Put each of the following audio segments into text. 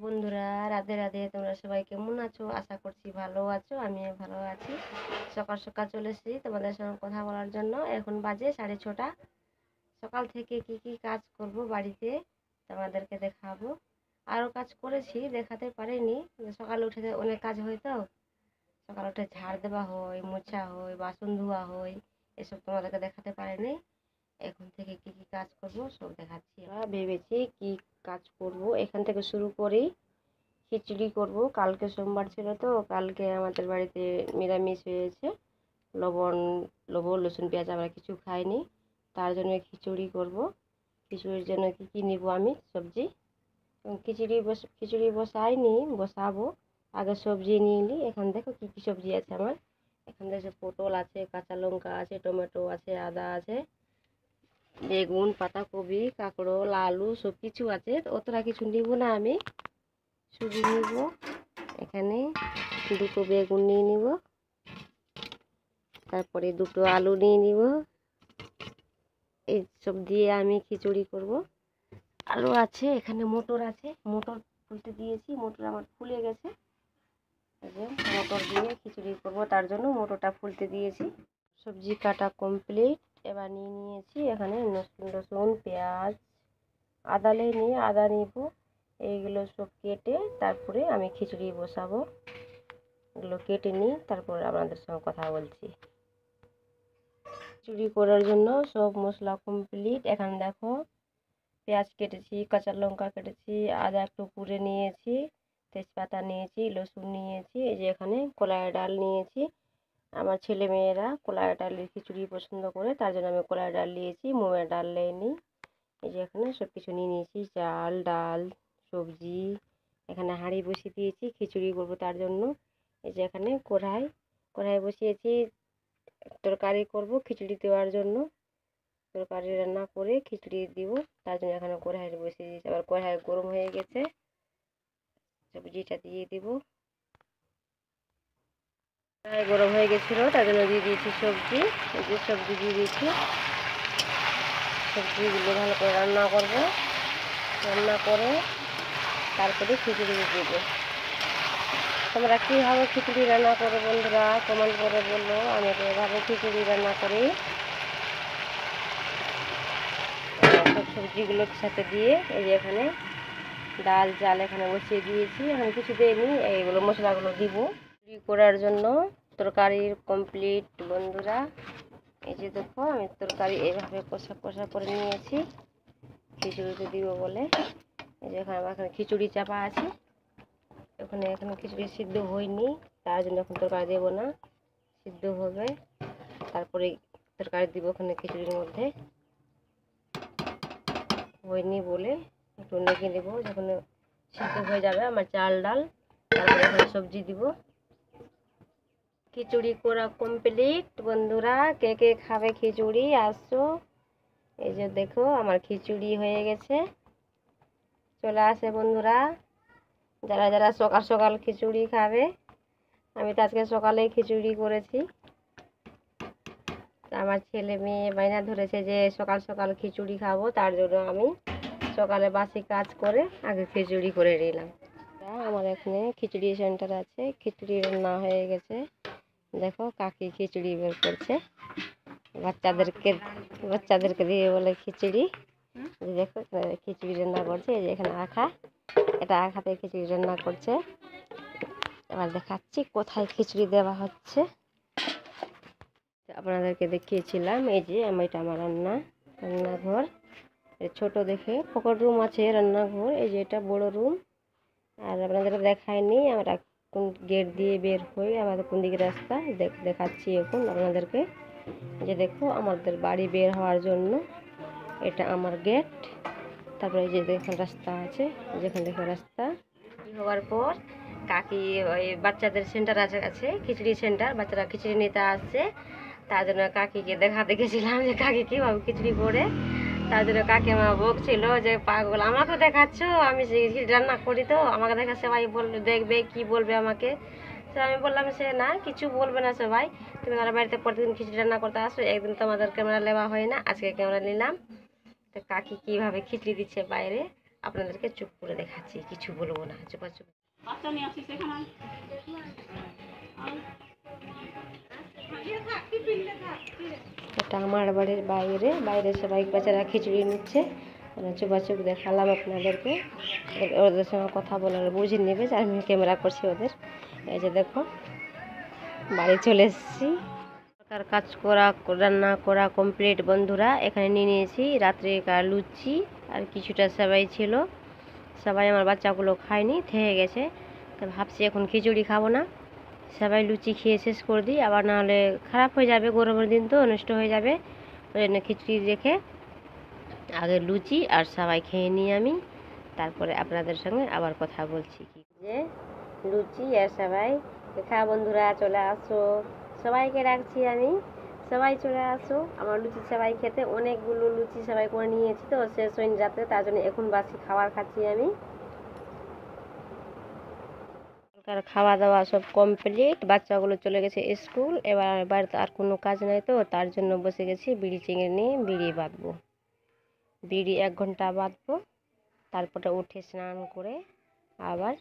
বন্ধুরা, রাধে রাধে। তোমরা সবাই কেমন আছো? আশা করছি ভালো আছো। আমিও ভালো আছি। সকাল সকাল চলে এসেছি তোমাদের সঙ্গে কথা বলার জন্য। এখন বাজে 6:30। সকাল থেকে কি কি কাজ করব বাড়িতে তোমাদেরকে দেখাবো। আরও কাজ করেছি, দেখাতে পারিনি। সকালে উঠে অনেক কাজ হয় তো। সকালে উঠে ঝাড় দেওয়া হয়, মোছা হয়, বাসন ধোয়া হয়, এসব তোমাদেরকে দেখাতে পারিনি। এখন থেকে কি কি কাজ করব সব দেখাচ্ছি। ভেবেছি কি কাজ করব, এখান থেকে শুরু করি। খিচুড়ি করব। কালকে সোমবার ছিল তো, কালকে আমাদের বাড়িতে নিরামিষ হয়েছে। লবণ লবণ রসুন পেঁয়াজ আমরা কিছু খাইনি, তার জন্য খিচুড়ি করব। খিচুড়ির জন্য কি কি নিব আমি সবজি। খিচুড়ি বসাইনি, বসাবো। আগে সবজি নিয়ে নিই। এখান দেখো কি কি সবজি আছে আমার। এখান থেকে পটল আছে, কাঁচা লঙ্কা আছে, টমেটো আছে, আদা আছে, বেগুন, পাতাকপি, কাঁকরোল, আলু সব কিছু আছে। অতটা কিছু নিব না আমি, শুধু নিব এখানে দুটো বেগুন নিয়ে নিব, তারপরে দুটো আলু নিয়ে নিব। এই সব দিয়ে আমি খিচুড়ি করব। আলু আছে, এখানে মটর আছে, মটর ফুলতে দিয়েছি, মটর আমার ফুলে গেছে। এই যে মটর দিয়ে খিচুড়ি করব, তার জন্য মটরটা ফুলতে দিয়েছি। সবজি কাটা কমপ্লিট। এবার নিয়ে নিয়েছি এখানে রসুন পেঁয়াজ, আদা নিয়ে আদা নিব। এইগুলো সব কেটে তারপরে আমি খিচুড়ি বসাবো। এগুলো কেটে নিই, তারপর আপনাদের সঙ্গে কথা বলছি। খিচুড়ি করার জন্য সব মশলা কমপ্লিট। এখানে দেখো পেঁয়াজ কেটেছি, কাঁচা লঙ্কা কেটেছি, আদা একটু কুড়ে নিয়েছি, তেজপাতা নিয়েছি, রসুন নিয়েছি। এই যে এখানে কলাই ডাল নিয়েছি। আমার ছেলে মেয়েরা কলাই ডালের খিচুড়ি পছন্দ করে, তার জন্য আমি কলাই ডাল নিয়েছি, মুগের ডাল নিইনি। এই যে এখানে সব কিছু নিয়ে নিয়েছি, চাল ডাল সবজি। এখানে হাঁড়ি বসিয়ে দিয়েছি খিচুড়ি করবো তার জন্য। এই যে এখানে কড়াই বসিয়েছি, তরকারি করব খিচুড়ি দেওয়ার জন্য। তরকারি রান্না করে খিচুড়ি দিব, তার জন্য এখানে কড়াই বসিয়ে দিয়েছি। আবার কড়াই গরম হয়ে গেছে, সবজিটা দিয়ে দিব। কড়াই গরম হয়ে গেছিলো, তার জন্য দিয়ে দিয়েছি সবজি। এই যে সবজি দিয়ে দিয়েছি। সবজিগুলো ভালো করে রান্না করব, রান্না করে তারপরে খিচুড়ি দিব। তোমরা কীভাবে খিচুড়ি রান্না করো বন্ধুরা কমেন্ট করে বললো। আমি এভাবে খিচুড়ি রান্না করি। সব সবজিগুলোর সাথে দিয়ে এই যে এখানে ডাল চাল এখানে বসিয়ে দিয়েছি। এখন কিছু দিইনি, এইগুলো মশলাগুলো দিব খিচুড়ি করার জন্য। তরকারির কমপ্লিট বন্ধুরা। এই যে দেখো আমি তরকারি এইভাবে কষা কষা করে নিয়েছি খিচুড়িতে দিব বলে। এই যে এখানে আমার খিচুড়ি চাপা আছে। এখানে খিচুড়ি সিদ্ধ হয়নি, তার জন্য এখন তরকারি দেবো না, সিদ্ধ হবে তারপরে তরকারি দিব ওখানে খিচুড়ির মধ্যে। হয়নি বলে একটু নেড়ে নেবো, যখন সিদ্ধ হয়ে যাবে আমার চাল ডাল, তারপরে এখানে সবজি দিব। খিচুড়ি করা কমপ্লিট বন্ধুরা। কে কে খাবে খিচুড়ি আসো। এই যে দেখো আমার খিচুড়ি হয়ে গেছে, চলে আসে বন্ধুরা যারা যারা সকাল সকাল খিচুড়ি খাবে। আমি তো আজকে সকালেই খিচুড়ি করেছি। আমার ছেলে মেয়ে বায়না ধরেছে যে সকাল সকাল খিচুড়ি খাবো, তার জন্য আমি সকালে বাসি কাজ করে আগে খিচুড়ি করে নিলাম। আমার এখানে খিচুড়ি সেন্টার আছে, খিচুড়ি রান্না হয়ে গেছে। দেখো কাকি খিচুড়ি বের করছে বাচ্চাদেরকে দিয়ে বলে খিচুড়ি। দেখো খিচুড়ি রান্না করছে। এই যে এখানে এটা আখাতে খিচুড়ি রান্না করছে। এবার দেখাচ্ছি কোথায় খিচুড়ি দেওয়া হচ্ছে। আপনাদেরকে দেখিয়েছিলাম এই যে এটা আমার রান্নাঘর। ছোট দেখে পকর রুম আছে, রান্নাঘর। এই যে এটা বড় রুম। আর আপনাদেরকে দেখায়নি আমরা কোন গেট দিয়ে বের হই, আমাদের কোন দিকে রাস্তা দেখাচ্ছি এখন আপনাদেরকে। যে দেখো আমাদের বাড়ি বের হওয়ার জন্য এটা আমার গেট। তারপরে এই যে দেখুন রাস্তা আছে, যেখানে দেখো রাস্তা হওয়ার পর কাকি ওই বাচ্চাদের সেন্টার আছে খিচুড়ি সেন্টার, বাচ্চারা খিচুড়ি নিতে আসছে। তার জন্য কাকিকে দেখাতে গেছিলাম যে কাকি কীভাবে খিচুড়ি করে। তার জন্য কাকি আমার বকছিল যে পাগল, আমাকে দেখাচ্ছ, আমি রান্না করি তো আমাকে দেখা সবাই বলবে, দেখবে কি বলবে আমাকে। তো আমি বললাম সে না, কিছু বলবে না সবাই। তুমি আমার বাড়িতে প্রতিদিন খিচুড়ি রান্না করতে আসো, একদিন তো আমাদের ক্যামেরা নেওয়া হয় না, আজকে ক্যামেরা নিলাম। তো কাকি কীভাবে খিচুড়ি দিচ্ছে বাইরে আপনাদেরকে চুপ করে দেখাচ্ছি, কিছু বলবো না, চুপাচুপ। এটা আমার বাড়ির বাইরে, বাইরে সবাই বাচ্চারা খিচুড়ি নিচ্ছে, চুপাচুপ দেখালাম আপনাদেরকে। ওদের সঙ্গে কথা বলার বুঝে নেবে যে আমি ক্যামেরা করছি ওদের। এই যে দেখো বাড়ি চলে এসেছি। কাজ করা, রান্না করা কমপ্লিট বন্ধুরা। এখানে নিয়ে নিয়েছি রাত্রিকার লুচি আর কিছুটা সেবাই ছিল। সবাই আমার বাচ্চাগুলো খায়নি, থেকে গেছে। তো ভাবছি এখন খিচুড়ি খাবো না, সবাই লুচি খেয়ে শেষ করে দিই, আবার নাহলে খারাপ হয়ে যাবে, গরমের দিন তো নষ্ট হয়ে যাবে। ওই জন্য খিচুড়ি রেখে আগে লুচি আর সবাই খেয়ে নিই আমি, তারপরে আপনাদের সঙ্গে আবার কথা বলছি। কি যে লুচি আর সবাই খা বন্ধুরা, চলে আসো, সবাইকে রাখছি আমি, সবাই চলে আসো আমার লুচি সবাই খেতে। অনেকগুলো লুচি সবাই করে নিয়েছি তো শেষ হয়নি রাতে, তার জন্য এখন বাসি খাবার খাচ্ছি আমি। খাওয়া দাওয়া সব কমপ্লিট, বাচ্চাগুলো চলে গেছে স্কুল। এবার বাড়িতে আর কোনো কাজ নাই তো তার জন্য বসে গেছি বিড়ি চিংড়ি নিয়ে বিড়ি বাঁধবো। বিড়ি 1 ঘন্টা বাঁধবো, তারপরে উঠে স্নান করে আবার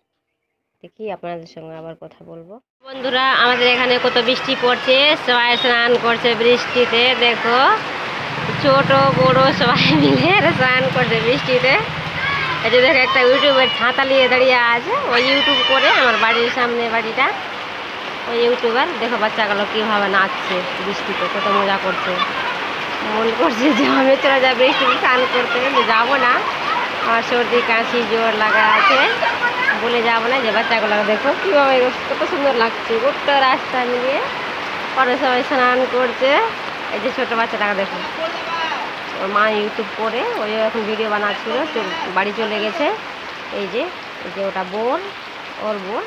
দেখি আপনাদের সঙ্গে আবার কথা বলবো। বন্ধুরা আমাদের এখানে কত বৃষ্টি পড়ছে, সবাই স্নান করছে বৃষ্টিতে। দেখো ছোট বড় সবাই মিলে স্নান করছে বৃষ্টিতে। এই যে দেখো একটা ইউটিউবের ছাতা নিয়ে দাঁড়িয়ে আছে, ওই ইউটিউব করে আমার বাড়ির সামনে বাড়িটা, ওই ইউটিউবার। দেখো বাচ্চাগুলো কীভাবে নাচছে বৃষ্টিতে, কত মজা করছে। মন করছে যে আমি চলে যাবো বৃষ্টিতে স্নান করতে, যাবো না, আমার সর্দি কাশি জ্বর লাগা আছে বলে যাবো না। যে বাচ্চাগুলো দেখো কীভাবে কত সুন্দর লাগছে, গোটা রাস্তা মিলিয়ে পরে সবাই স্নান করছে। এই যে ছোটো বাচ্চাটাকে দেখো, ওর মা ইউটিউব করে ওই এখন ভিডিও বানাচ্ছিল, বাড়ি চলে গেছে। এই যে ওটা বোন, ওর বোন,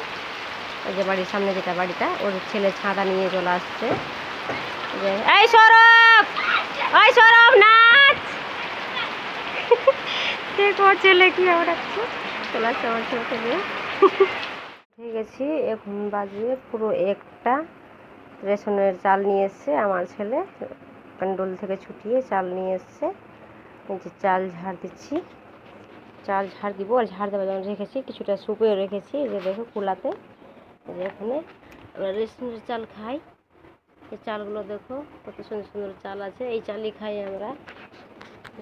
ওই যে বাড়ির সামনে যেটা বাড়িটা, ওর ছেলে ছাতা নিয়ে চলে আসছে। যে এই সৌরভ, ওই সৌরভ নাচ, দেখো ছেলে কি ডাকছে, চলে আসছে আমার ছেলে। ঠিক আছে, এখন বাজে পুরো 1টা। রেশনের চাল নিয়ে এসছে আমার ছেলে, প্যান্ডল থেকে ছুটিয়ে চাল নিয়ে এসছে। এই যে চাল ঝাড় দিচ্ছি, চাল ঝাড় দিব, আর ঝাড় দেওয়ার জন্য রেখেছি কিছুটা শুকিয়ে রেখেছি। এই যে দেখো কুলাতে, এই যে এখানে আমরা রেশনের চাল খাই। এই চালগুলো দেখো কত সুন্দর সুন্দর চাল আছে, এই চালই খাই আমরা।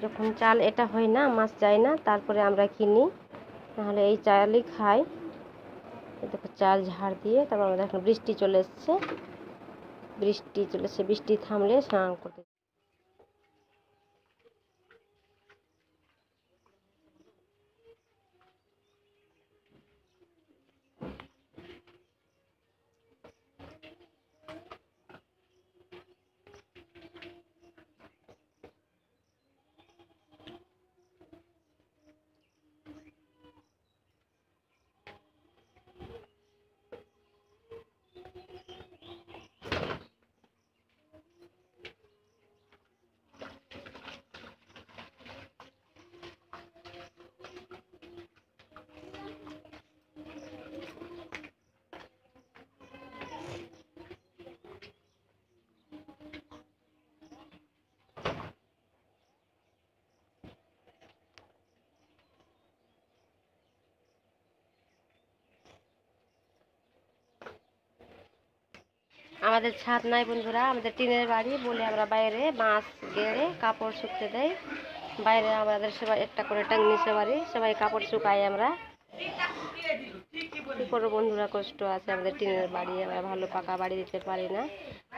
যখন চাল এটা হয় না, মাছ যায় না, তারপরে আমরা কিনি, নাহলে এই চালই খাই। দেখো চাল ঝাড় দিয়ে তারপর আমাদের এখন বৃষ্টি চলে এসছে, বৃষ্টি থামলে স্নান করতে। আমাদের ছাদ নাই বন্ধুরা, আমাদের টিনের বাড়ি বলে আমরা বাইরে বাঁশ গেড়ে কাপড় শুকতে দেয়। বাইরে আমাদের সবাই একটা করে টাঙ্গিছে বাড়ি, সবাই কাপড় শুকাই আমরা। কী করবো বন্ধুরা, কষ্ট আছে, আমাদের টিনের বাড়ি, আমরা ভালো পাকা বাড়ি দিতে পারি না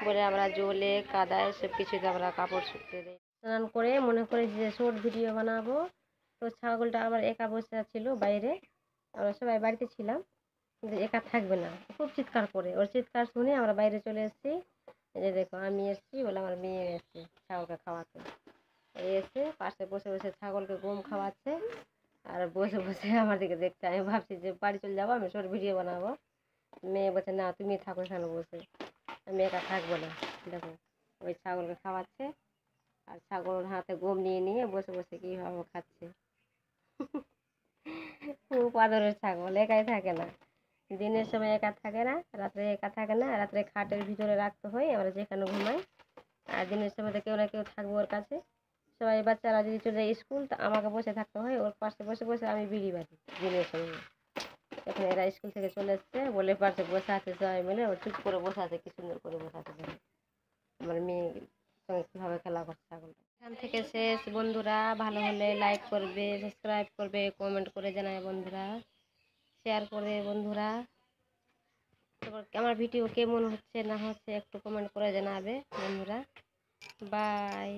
বলে আমরা জলে কাদায় সব কিছুতে আমরা কাপড় শুকতে দিই। স্নান করে মনে করি যে শর্ট ভিডিও বানাবো, তো ছাগলটা আবার একা বসে ছিল বাইরে, আমরা সবাই বাড়িতে ছিলাম, কিন্তু একা থাকবে না, খুব চিৎকার করে। ওর চিৎকার শুনে আমরা বাইরে চলে এসেছি। এই যে দেখো আমি এসেছি বলে আমার মেয়ে এসেছি ছাগলকে খাওয়াতে, এসে পাশে বসে বসে ছাগলকে গম খাওয়াচ্ছে আর বসে বসে আমার দিকে দেখতে। আমি ভাবছি যে বাড়ি চলে যাবো, আমি শর্ট ভিডিও বানাবো। মেয়ে বলছে না তুমি থাকো এখানে বসে, আমি একা থাকবো না। দেখো ওই ছাগলকে খাওয়াচ্ছে আর ছাগলের হাতে গম নিয়ে নিয়ে বসে বসে কীভাবে খাচ্ছে। খুব আদরের ছাগল, একাই থাকে না, দিনের সময় একা থাকে না, রাত্রে একা থাকে না, রাত্রে খাটের ভিতরে রাখতে হয়, আমরা যেখানে ঘুমাই। আর দিনের সময় তো কেউ না কেউ থাকবো ওর কাছে, সবাই বাচ্চারা যদি চলে যায় স্কুল, তা আমাকে বসে থাকতে হয়, ওর পাশে বসে বসে আমি বিড়ি বাঁধি দিনের সময়। এখন এরা স্কুল থেকে চলে এসছে বলে পাশে বসে আছে সবাই মিলে, ও চুপ করে বসে আছে, কি সুন্দর করে বসে আছে দেখো। আমার মেয়ে সঙ্গে কীভাবে খেলা করছে ছাগলটা। এখান থেকে শেষ বন্ধুরা, ভালো হলে লাইক করবে, সাবস্ক্রাইব করবে, কমেন্ট করে জানায় বন্ধুরা, শেয়ার করে বন্ধুরা। তারপর আমার ভিডিও কেমন হচ্ছে না হচ্ছে একটু কমেন্ট করে জানাবে বন্ধুরা। বাই।